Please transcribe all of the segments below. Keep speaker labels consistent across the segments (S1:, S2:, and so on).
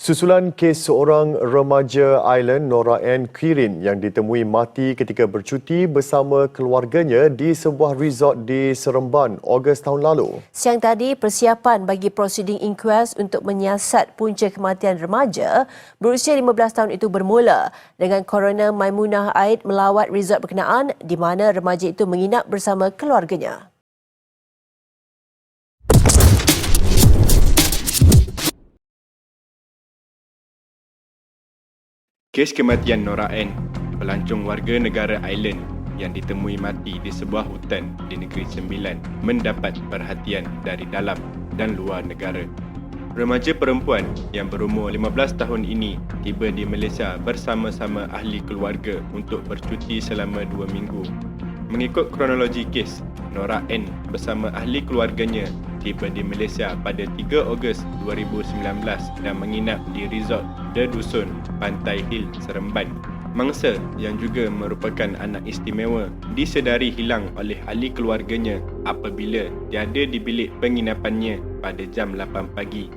S1: Susulan kes seorang remaja Ireland, Nora Ann Quirin, yang ditemui mati ketika bercuti bersama keluarganya di sebuah resort di Seremban, Ogos tahun lalu.
S2: Siang tadi, persiapan bagi prosiding inquest untuk menyiasat punca kematian remaja berusia 15 tahun itu bermula dengan Coroner Maimunah Aid melawat resort berkenaan di mana remaja itu menginap bersama keluarganya.
S3: Kes kematian Nora Ann, pelancong warga negara Ireland yang ditemui mati di sebuah hutan di Negeri Sembilan mendapat perhatian dari dalam dan luar negara. Remaja perempuan yang berumur 15 tahun ini tiba di Malaysia bersama-sama ahli keluarga untuk bercuti selama 2 minggu. Mengikut kronologi kes, Nora Ann bersama ahli keluarganya tiba di Malaysia pada 3 Ogos 2019 dan menginap di resort The Dusun, Pantai Hill, Seremban. Mangsa yang juga merupakan anak istimewa disedari hilang oleh ahli keluarganya apabila tiada di bilik penginapannya pada jam 8 pagi.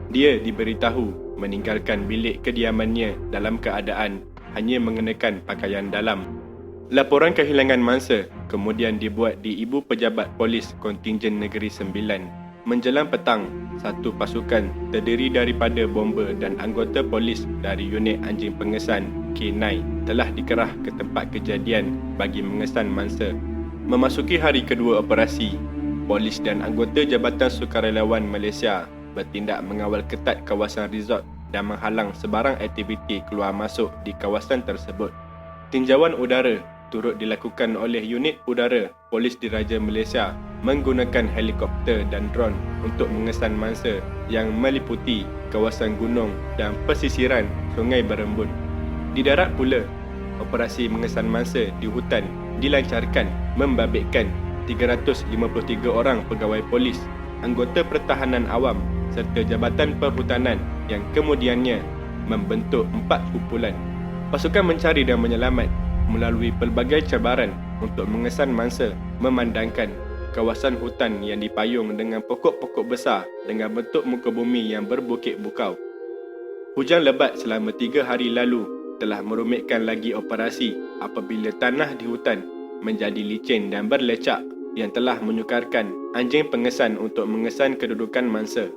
S3: Dia diberitahu meninggalkan bilik kediamannya dalam keadaan hanya mengenakan pakaian dalam. Laporan kehilangan mangsa kemudian dibuat di Ibu Pejabat Polis Kontingen Negeri Sembilan. Menjelang petang, satu pasukan terdiri daripada bomber dan anggota polis dari unit anjing pengesan K9 telah dikerah ke tempat kejadian bagi mengesan mangsa. Memasuki hari kedua operasi, polis dan anggota Jabatan Sukarelawan Malaysia bertindak mengawal ketat kawasan resort dan menghalang sebarang aktiviti keluar masuk di kawasan tersebut. Tinjauan udara turut dilakukan oleh unit udara Polis Diraja Malaysia menggunakan helikopter dan drone untuk mengesan mangsa yang meliputi kawasan gunung dan pesisiran Sungai Berembun. Di darat pula, operasi mengesan mangsa di hutan dilancarkan membabitkan 353 orang pegawai polis, anggota pertahanan awam serta Jabatan Perhutanan yang kemudiannya membentuk 4 kumpulan. Pasukan mencari dan menyelamat melalui pelbagai cabaran untuk mengesan mangsa memandangkan kawasan hutan yang dipayung dengan pokok-pokok besar dengan bentuk muka bumi yang berbukit bukau. Hujan lebat selama 3 hari lalu telah merumitkan lagi operasi apabila tanah di hutan menjadi licin dan berlecak yang telah menyukarkan anjing pengesan untuk mengesan kedudukan mangsa.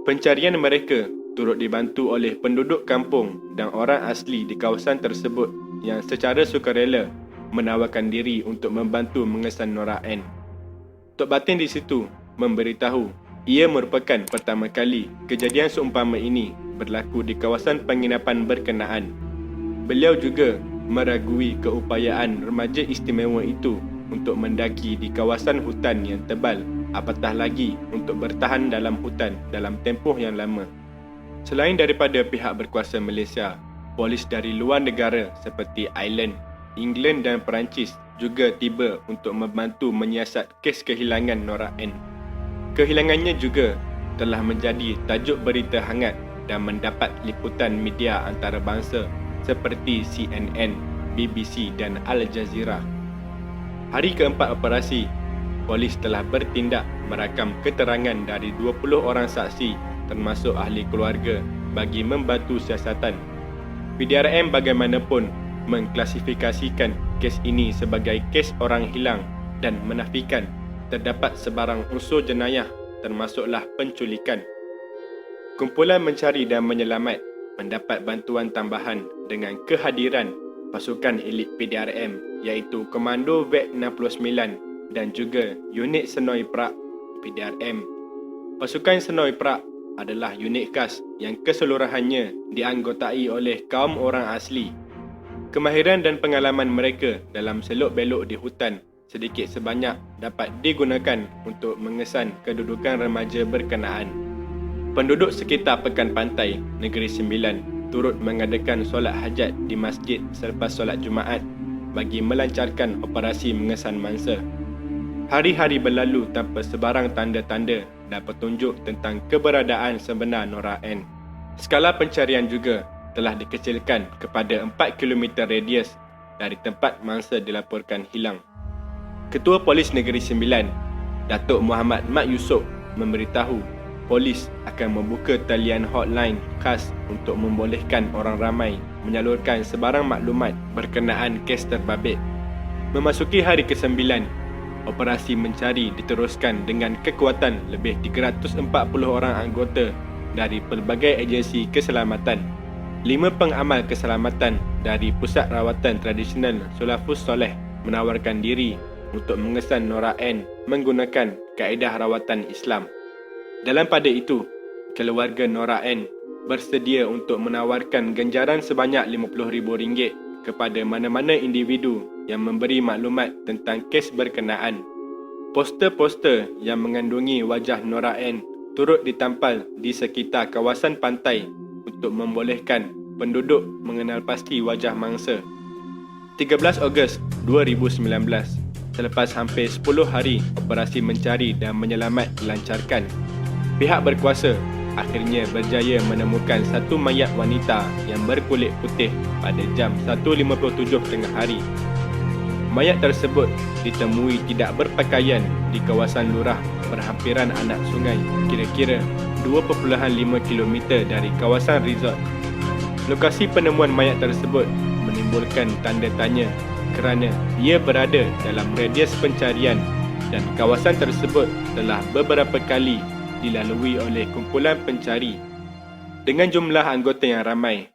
S3: Pencarian mereka turut dibantu oleh penduduk kampung dan orang asli di kawasan tersebut yang secara sukarela menawarkan diri untuk membantu mengesan Nora Ann. Tok Batin di situ memberitahu ia merupakan pertama kali kejadian seumpama ini berlaku di kawasan penginapan berkenaan. Beliau juga meragui keupayaan remaja istimewa itu untuk mendaki di kawasan hutan yang tebal, apatah lagi untuk bertahan dalam hutan dalam tempoh yang lama. Selain daripada pihak berkuasa Malaysia, polis dari luar negara seperti Ireland, England dan Perancis juga tiba untuk membantu menyiasat kes kehilangan Nora Ann. Kehilangannya juga telah menjadi tajuk berita hangat dan mendapat liputan media antarabangsa seperti CNN, BBC dan Al Jazeera. Hari keempat operasi, polis telah bertindak merakam keterangan dari 20 orang saksi termasuk ahli keluarga bagi membantu siasatan. PDRM bagaimanapun mengklasifikasikan kes ini sebagai kes orang hilang dan menafikan terdapat sebarang unsur jenayah termasuklah penculikan. Kumpulan mencari dan menyelamat mendapat bantuan tambahan dengan kehadiran pasukan elit PDRM iaitu Komando VET 69 dan juga unit Senoi Perak PDRM. Pasukan Senoi Perak adalah unit khas yang keseluruhannya dianggotai oleh kaum orang asli. Kemahiran dan pengalaman mereka dalam selok-belok di hutan sedikit sebanyak dapat digunakan untuk mengesan kedudukan remaja berkenaan. Penduduk sekitar Pekan Pantai, Negeri Sembilan turut mengadakan solat hajat di masjid selepas solat Jumaat bagi melancarkan operasi mengesan mangsa. Hari-hari berlalu tanpa sebarang tanda-tanda dan petunjuk tentang keberadaan sebenar Nora Ann. Skala pencarian juga telah dikecilkan kepada 4 km radius dari tempat mangsa dilaporkan hilang. Ketua Polis Negeri Sembilan, Datuk Muhammad Mat Yusof memberitahu polis akan membuka talian hotline khas untuk membolehkan orang ramai menyalurkan sebarang maklumat berkenaan kes terbabit. Memasuki hari ke-9, operasi mencari diteruskan dengan kekuatan lebih 340 orang anggota dari pelbagai agensi keselamatan. 5 pengamal keselamatan dari Pusat Rawatan Tradisional Sulafus Soleh menawarkan diri untuk mengesan Nora N menggunakan kaedah rawatan Islam. Dalam pada itu, keluarga Nora N bersedia untuk menawarkan ganjaran sebanyak RM50,000 kepada mana-mana individu yang memberi maklumat tentang kes berkenaan. Poster-poster yang mengandungi wajah Nora N turut ditampal di sekitar kawasan pantai untuk membolehkan penduduk mengenal pasti wajah mangsa. 13 Ogos 2019, selepas hampir 10 hari operasi mencari dan menyelamat dilancarkan, pihak berkuasa akhirnya berjaya menemukan satu mayat wanita yang berkulit putih pada jam 1.57 tengah hari. Mayat tersebut ditemui tidak berpakaian di kawasan lurah berhampiran anak sungai, kira-kira 2.5 km dari kawasan resort. Lokasi penemuan mayat tersebut menimbulkan tanda tanya kerana ia berada dalam radius pencarian dan kawasan tersebut telah beberapa kali dilalui oleh kumpulan pencari. Dengan jumlah anggota yang ramai,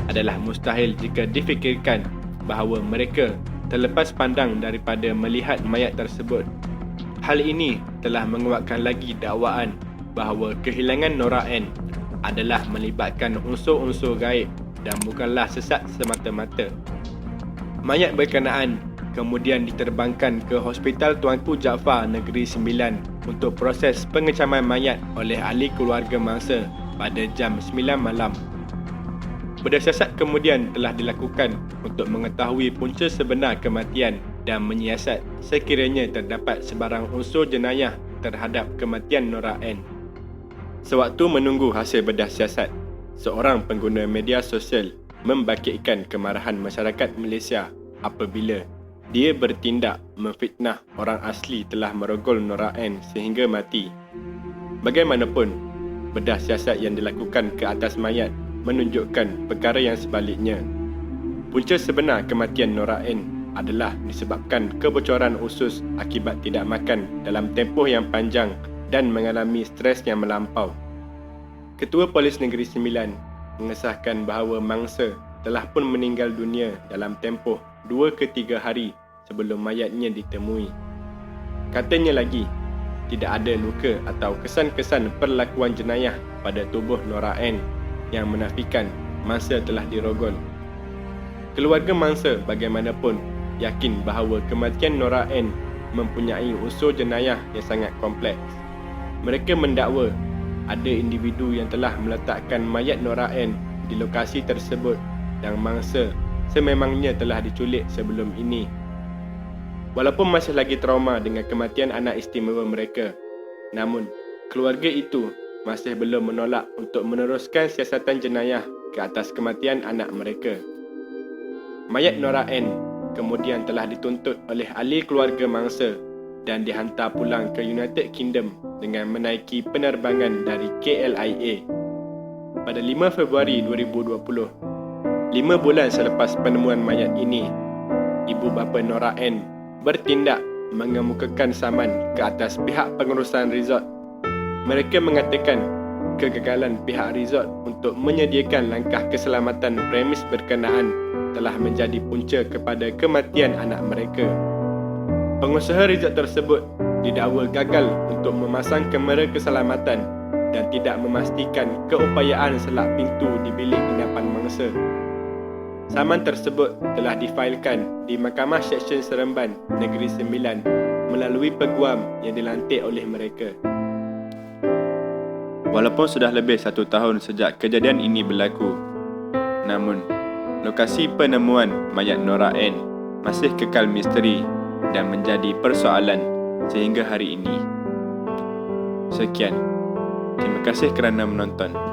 S3: adalah mustahil jika difikirkan bahawa mereka terlepas pandang daripada melihat mayat tersebut. Hal ini telah menguatkan lagi dakwaan bahawa kehilangan Nora N adalah melibatkan unsur-unsur gaib dan bukanlah sesat semata-mata. Mayat berkenaan kemudian diterbangkan ke Hospital Tuanku Jaafar Negeri Sembilan untuk proses pengecaman mayat oleh ahli keluarga mangsa pada jam 9 malam. Bedah siasat kemudian telah dilakukan untuk mengetahui punca sebenar kematian dan menyiasat sekiranya terdapat sebarang unsur jenayah terhadap kematian Nora N. Sewaktu menunggu hasil bedah siasat, seorang pengguna media sosial membangkitkan kemarahan masyarakat Malaysia apabila dia bertindak memfitnah orang asli telah merogol Nora N sehingga mati. Bagaimanapun, bedah siasat yang dilakukan ke atas mayat menunjukkan perkara yang sebaliknya. Punca sebenar kematian Nora N adalah disebabkan kebocoran usus akibat tidak makan dalam tempoh yang panjang dan mengalami stres yang melampau. Ketua Polis Negeri Sembilan mengesahkan bahawa mangsa telah pun meninggal dunia dalam tempoh 2 ke 3 hari sebelum mayatnya ditemui. Katanya lagi, tidak ada luka atau kesan-kesan perlakuan jenayah pada tubuh Nora N yang menafikan mangsa telah dirogol. Keluarga mangsa bagaimanapun yakin bahawa kematian Nora N mempunyai unsur jenayah yang sangat kompleks. Mereka mendakwa ada individu yang telah meletakkan mayat Nora N di lokasi tersebut yang mangsa sememangnya telah diculik sebelum ini. Walaupun masih lagi trauma dengan kematian anak istimewa mereka, namun keluarga itu masih belum menolak untuk meneruskan siasatan jenayah ke atas kematian anak mereka. Mayat Nora N kemudian telah dituntut oleh ahli keluarga mangsa dan dihantar pulang ke United Kingdom dengan menaiki penerbangan dari KLIA. Pada 5 Februari 2020, 5 bulan selepas penemuan mayat ini, ibu bapa Nora N bertindak mengemukakan saman ke atas pihak pengurusan resort. Mereka mengatakan kegagalan pihak resort untuk menyediakan langkah keselamatan premis berkenaan telah menjadi punca kepada kematian anak mereka. Pengusaha resort tersebut didakwa gagal untuk memasang kamera keselamatan dan tidak memastikan keupayaan selak pintu di bilik penginapan mangsa. Saman tersebut telah difailkan di Mahkamah Seksyen Seremban Negeri Sembilan melalui peguam yang dilantik oleh mereka.
S4: Walaupun sudah lebih 1 tahun sejak kejadian ini berlaku, namun lokasi penemuan mayat Nora N masih kekal misteri dan menjadi persoalan sehingga hari ini. Sekian. Terima kasih kerana menonton.